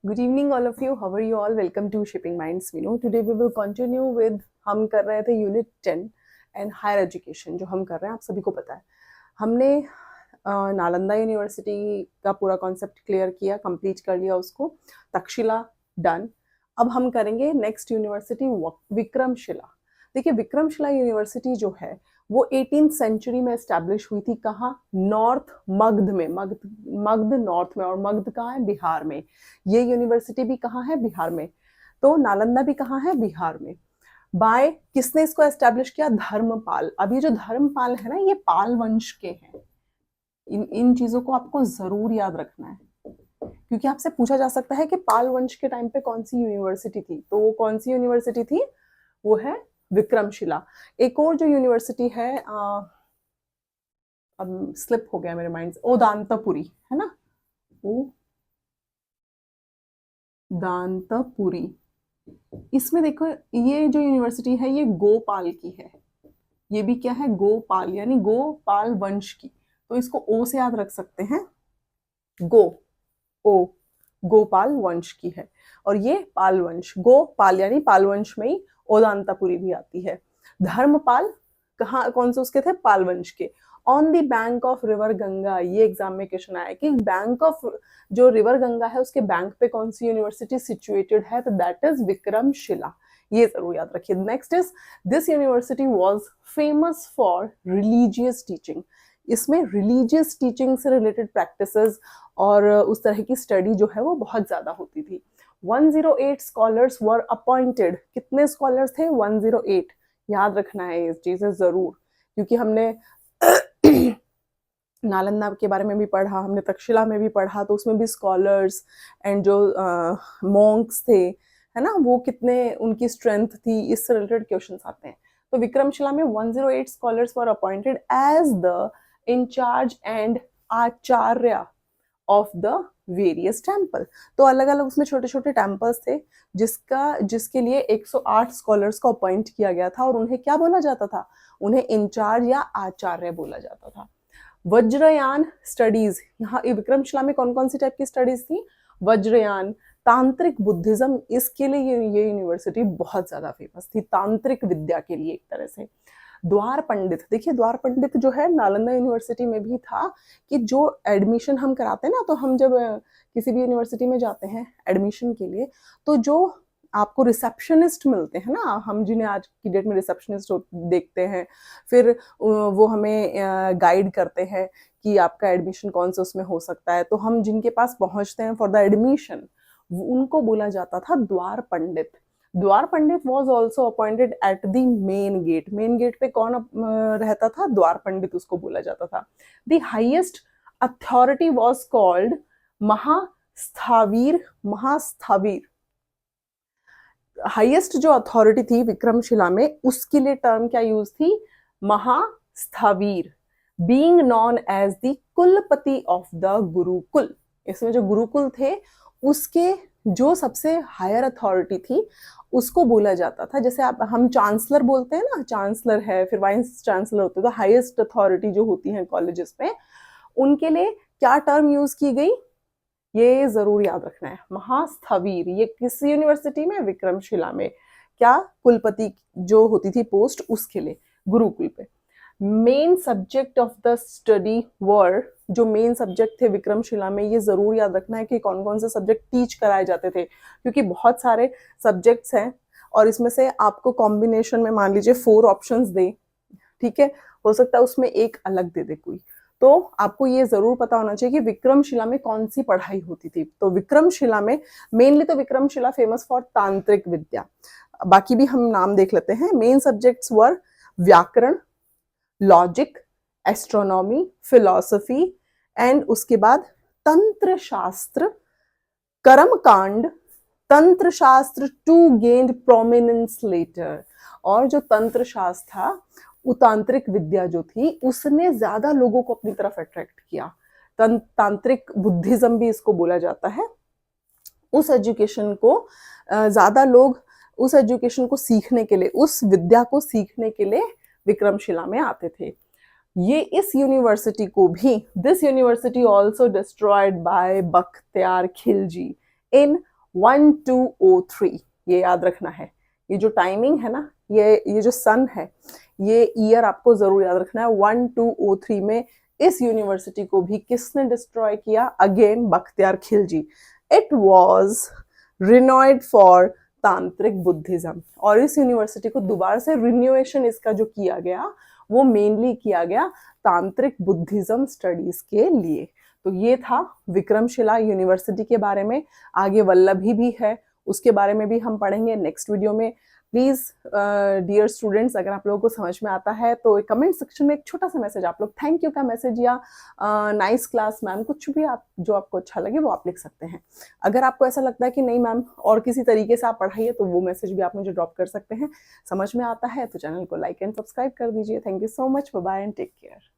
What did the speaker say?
Good evening, all of you. How are you all? Welcome to Shipping Minds. Today we will continue with हम कर रहे थे unit 10 and higher education जो हम कर रहे हैं आप सभी को पता है हमने नालंदा यूनिवर्सिटी का पूरा कॉन्सेप्ट क्लियर किया, कंप्लीट कर लिया उसको। तक्षशिला डन। अब हम करेंगे नेक्स्ट यूनिवर्सिटी विक्रमशिला। देखिए विक्रमशिला यूनिवर्सिटी जो है वो 18th सेंचुरी में एस्टैब्लिश हुई थी। कहाँ? नॉर्थ मगध में। मगध नॉर्थ में, और मगध कहाँ है? बिहार में। ये यूनिवर्सिटी भी कहाँ है? बिहार में। तो नालंदा भी कहाँ है? बिहार में। बाय किसने इसको एस्टैब्लिश किया? धर्मपाल। अब ये जो धर्मपाल है ना, ये पाल वंश के हैं। इन चीजों को आपको जरूर याद रखना है, क्योंकि आपसे पूछा जा सकता है कि पाल वंश के टाइम पे कौन सी यूनिवर्सिटी थी। तो वो कौन सी यूनिवर्सिटी थी? वो है विक्रमशिला। एक और जो यूनिवर्सिटी है, अब स्लिप हो गया मेरे माइंड से, ओदांतपुरी है ना, वो दांतपुरी। इसमें देखो ये जो यूनिवर्सिटी है ये गोपाल की है। ये भी क्या है? गोपाल, यानी गोपाल वंश की। तो इसको ओ से याद रख सकते हैं, ओ गोपाल वंश की है। और ये पाल वंश, गोपाल यानी पाल वंश में ही ओदांतापुरी भी आती है। धर्मपाल कहाँ, कौन से उसके थे? पाल वंश के। On the bank of river Ganga, ये एग्जाम में क्वेश्चन आया कि बैंक ऑफ जो रिवर गंगा है उसके बैंक पे कौन सी यूनिवर्सिटी सिचुएटेड है? तो दैट इज विक्रमशिला। ये जरूर याद रखिए। Next is this university was famous for religious teaching. इसमें रिलीजियस टीचिंग से रिलेटेड प्रैक्टिसेस और उस तरह की स्टडी जो है वो बहुत ज्यादा होती थी। 108 स्कॉलर्स वर अपॉइंटेड। कितने स्कॉलर्स थे? 108। याद रखना है ये चीजें जरूर, क्योंकि हमने नालंदा के बारे में भी पढ़ा, हमने तक्षशिला में भी पढ़ा, तो उसमें भी स्कॉलर्स एंड जो मॉन्क्स थे, है ना, वो कितने उनकी स्ट्रेंथ थी, इससे रिलेटेड क्वेश्चंस आते हैं। तो विक्रमशिला में 108 scholars were appointed as the incharge and आचार्य ऑफ द वेरियस टेम्पल। तो अलग अलग उसमें छोटे छोटे टेम्पल्स थे जिसके लिए 108 स्कॉलर्स को अपॉइंट किया गया था, और उन्हें क्या बोला जाता था? उन्हें इंचार्ज या आचार्य बोला जाता था। वज्रयान स्टडीज, यहाँ विक्रमशिला में कौन कौन सी टाइप की स्टडीज थी? वज्रयान, तांत्रिक बुद्धिज्म, इसके लिए ये यूनिवर्सिटी बहुत ज्यादा फेमस थी, तांत्रिक विद्या के लिए एक तरह से। द्वार पंडित, देखिए द्वार पंडित जो है नालंदा यूनिवर्सिटी में भी था, कि जो एडमिशन हम कराते हैं ना, तो हम जब किसी भी यूनिवर्सिटी में जाते हैं एडमिशन के लिए, तो जो आपको रिसेप्शनिस्ट मिलते हैं ना, हम जिन्हें आज की डेट में रिसेप्शनिस्ट देखते हैं, फिर वो हमें गाइड करते हैं कि आपका एडमिशन कौन सा उसमें हो सकता है। तो हम जिनके पास पहुंचते हैं फॉर द एडमिशन, उनको बोला जाता था द्वार पंडित। द्वार पंडित was also appointed at the main gate. Main gate पे कौन रहता था? द्वार पंडित उसको बोला जाता था। The highest authority was called Mahasthavir. Mahasthavir highest जो अथॉरिटी थी विक्रमशिला में, उसके लिए टर्म क्या यूज थी? Mahasthavir. Being known as the Kulapati of the gurukul. इसमें जो गुरुकुल थे उसके जो सबसे हायर अथॉरिटी थी उसको बोला जाता था, जैसे आप हम चांसलर बोलते हैं ना, चांसलर है, फिर वाइस चांसलर होते हैं, तो हाईएस्ट अथॉरिटी जो होती है कॉलेजेस में, उनके लिए क्या टर्म यूज की गई? ये जरूर याद रखना है, महास्थावीर। ये किस यूनिवर्सिटी में? विक्रमशिला में। क्या? कुलपति जो होती थी पोस्ट, उसके लिए गुरुकुल पे। Main subject of the study were, जो मेन सब्जेक्ट थे विक्रमशिला में, ये जरूर याद रखना है कि कौन कौन से सब्जेक्ट टीच कराए जाते थे, क्योंकि बहुत सारे सब्जेक्ट्स हैं और इसमें से आपको कॉम्बिनेशन में मान लीजिए 4 ऑप्शंस दे, ठीक है, हो सकता है उसमें एक अलग दे दे कोई। तो आपको ये जरूर पता होना चाहिए कि विक्रमशिला में कौन सी पढ़ाई होती थी। तो विक्रमशिला में मेनली तो विक्रमशिला फेमस फॉर तांत्रिक विद्या। बाकी भी हम नाम देख लेते हैं। मेन सब्जेक्ट्स वर व्याकरण, लॉजिक, एस्ट्रोनॉमी, फिलॉसफी, एंड उसके बाद तंत्र शास्त्र, कर्मकांड, तंत्र शास्त्र टू गेन प्रोमिनेंस लेटर। और जो तंत्र शास्त्र था, तांत्रिक विद्या जो थी, उसने ज्यादा लोगों को अपनी तरफ अट्रैक्ट किया। तांत्रिक बुद्धिज्म भी इसको बोला जाता है। उस एजुकेशन को ज्यादा लोग उस एजुकेशन को सीखने के लिए, उस विद्या को सीखने के लिए विक्रमशिला में आते थे। ये इस यूनिवर्सिटी को भी, this university also destroyed by Bakhtiyar Khilji in 1203। ये याद रखना है, ये जो टाइमिंग है ना, ये जो सन है, ये ईयर आपको जरूर याद रखना है। 1203 में इस यूनिवर्सिटी को भी किसने डिस्ट्रॉय किया? Again Bakhtiyar Khilji. It was renowned for tantric Buddhism. और इस यूनिवर्सिटी को दोबारा से रिन्यूएशन इसका जो किया गया वो मेनली किया गया तांत्रिक बुद्धिज्म स्टडीज के लिए। तो ये था विक्रमशिला यूनिवर्सिटी के बारे में। आगे वल्लभी भी है, उसके बारे में भी हम पढ़ेंगे नेक्स्ट वीडियो में। प्लीज डियर स्टूडेंट्स, अगर आप लोगों को समझ में आता है तो कमेंट सेक्शन में एक छोटा सा मैसेज, आप लोग थैंक यू का मैसेज या नाइस क्लास मैम, कुछ भी आप जो आपको अच्छा लगे वो आप लिख सकते हैं। अगर आपको ऐसा लगता है कि नहीं मैम और किसी तरीके से आप पढ़ाइए, तो वो मैसेज भी आप मुझे ड्रॉप कर सकते हैं। समझ में आता है तो चैनल को लाइक एंड सब्सक्राइब कर दीजिए। Thank you so much, bye bye and take care.